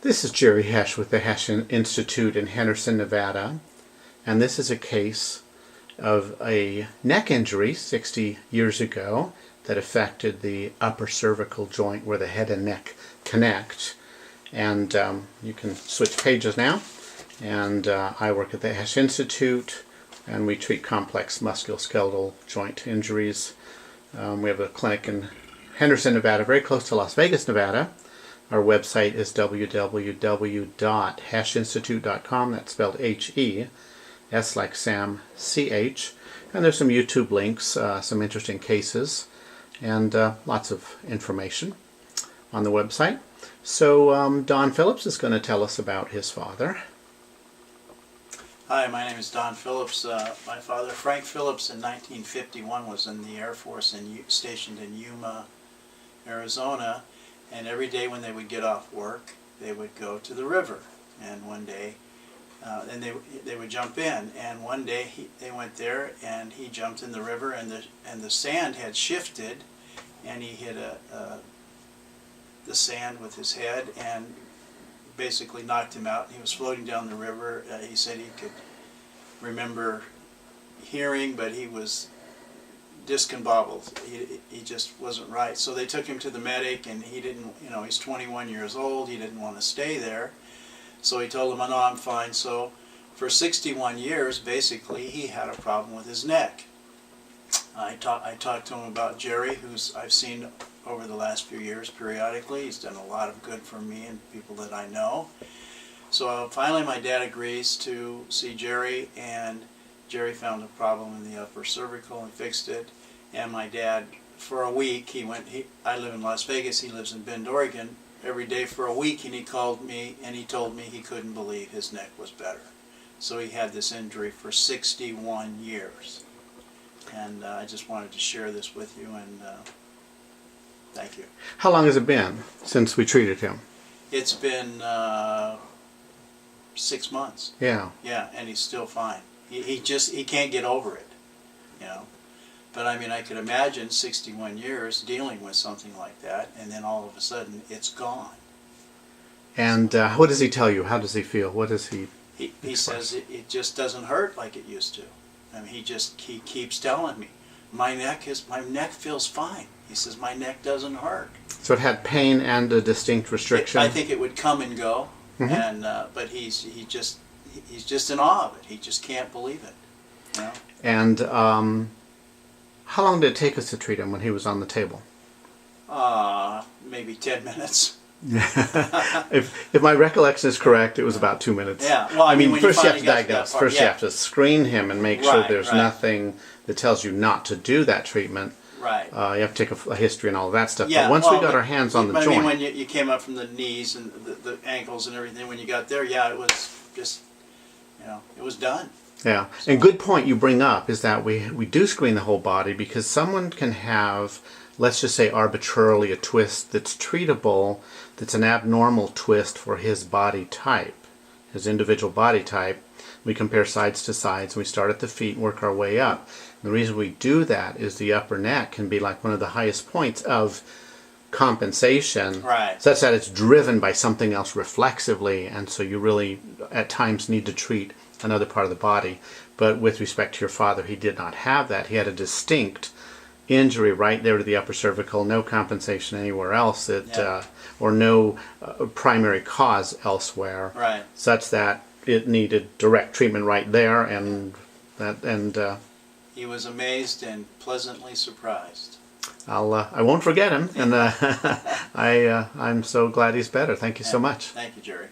This is Jerry Hesch with the Hesch Institute in Henderson, Nevada, and this is a case of a neck injury 60 years ago that affected the upper cervical joint where the head and neck connect. And you can switch pages now. And I work at the Hesch Institute, and we treat complex musculoskeletal joint injuries. We have a clinic in Henderson, Nevada, very close to Las Vegas, Nevada. Our website is www.heschinstitute.com. That's spelled H-E, S like Sam, C-H. And there's some YouTube links, some interesting cases, and lots of information on the website. So Don Phillips is going to tell us about his father. Hi, my name is Don Phillips. My father, Frank Phillips, in 1951 was in the Air Force and stationed in Yuma, Arizona. And every day when they would get off work, they would go to the river. And one day, and they would jump in. And one day they went there, and he jumped in the river, and the sand had shifted, and he hit the sand with his head and basically knocked him out. He was floating down the river. He said he could remember hearing, but he was discombobbled. He just wasn't right. So they took him to the medic, and he didn't, he's 21 years old. He didn't want to stay there. So he told him, "Oh, no, I'm fine." So for 61 years, basically, he had a problem with his neck. I talked to him about Jerry, who's I've seen over the last few years periodically. He's done a lot of good for me and people that I know. So finally my dad agrees to see Jerry, and Jerry found a problem in the upper cervical and fixed it. And my dad, for a week, I live in Las Vegas, he lives in Bend, Oregon. Every day for a week, and he called me and he told me he couldn't believe his neck was better. So he had this injury for 61 years. And I just wanted to share this with you, and thank you. How long has it been since we treated him? It's been 6 months. Yeah. Yeah, and he's still fine. He can't get over it, But I mean, I could imagine 61 years dealing with something like that, and then all of a sudden it's gone. And what does he tell you? How does he feel? What does he He says it just doesn't hurt like it used to. I mean, he keeps telling me, my neck feels fine. He says my neck doesn't hurt. So it had pain and a distinct restriction? I think it would come and go, and but he's just in awe of it. He just can't believe it. And how long did it take us to treat him when he was on the table? Maybe 10 minutes. if my recollection is correct, it was about 2 minutes. Yeah. Well, I mean, first you have to diagnose. First you have to screen him and make sure there's nothing that tells you not to do that treatment. Right. You have to take a history and all of that stuff. Yeah, but once we got our hands on the joint. I mean, when you came up from the knees and the ankles and everything, when you got there, yeah, it was just, it was done. Yeah. So. And good point you bring up is that we do screen the whole body, because someone can have, let's just say arbitrarily, a twist that's treatable, that's an abnormal twist for his body type, his individual body type. We compare sides to sides, and we start at the feet and work our way up. And the reason we do that is the upper neck can be like one of the highest points of compensation, such that it's driven by something else reflexively, and so you really at times need to treat another part of the body. But with respect to your father, he did not have that. He had a distinct injury right there to the upper cervical, no compensation anywhere else, or no primary cause elsewhere, such that it needed direct treatment right there, and he was amazed and pleasantly surprised. I won't forget him, and I'm so glad he's better. Thank you so much. Thank you, Jerry.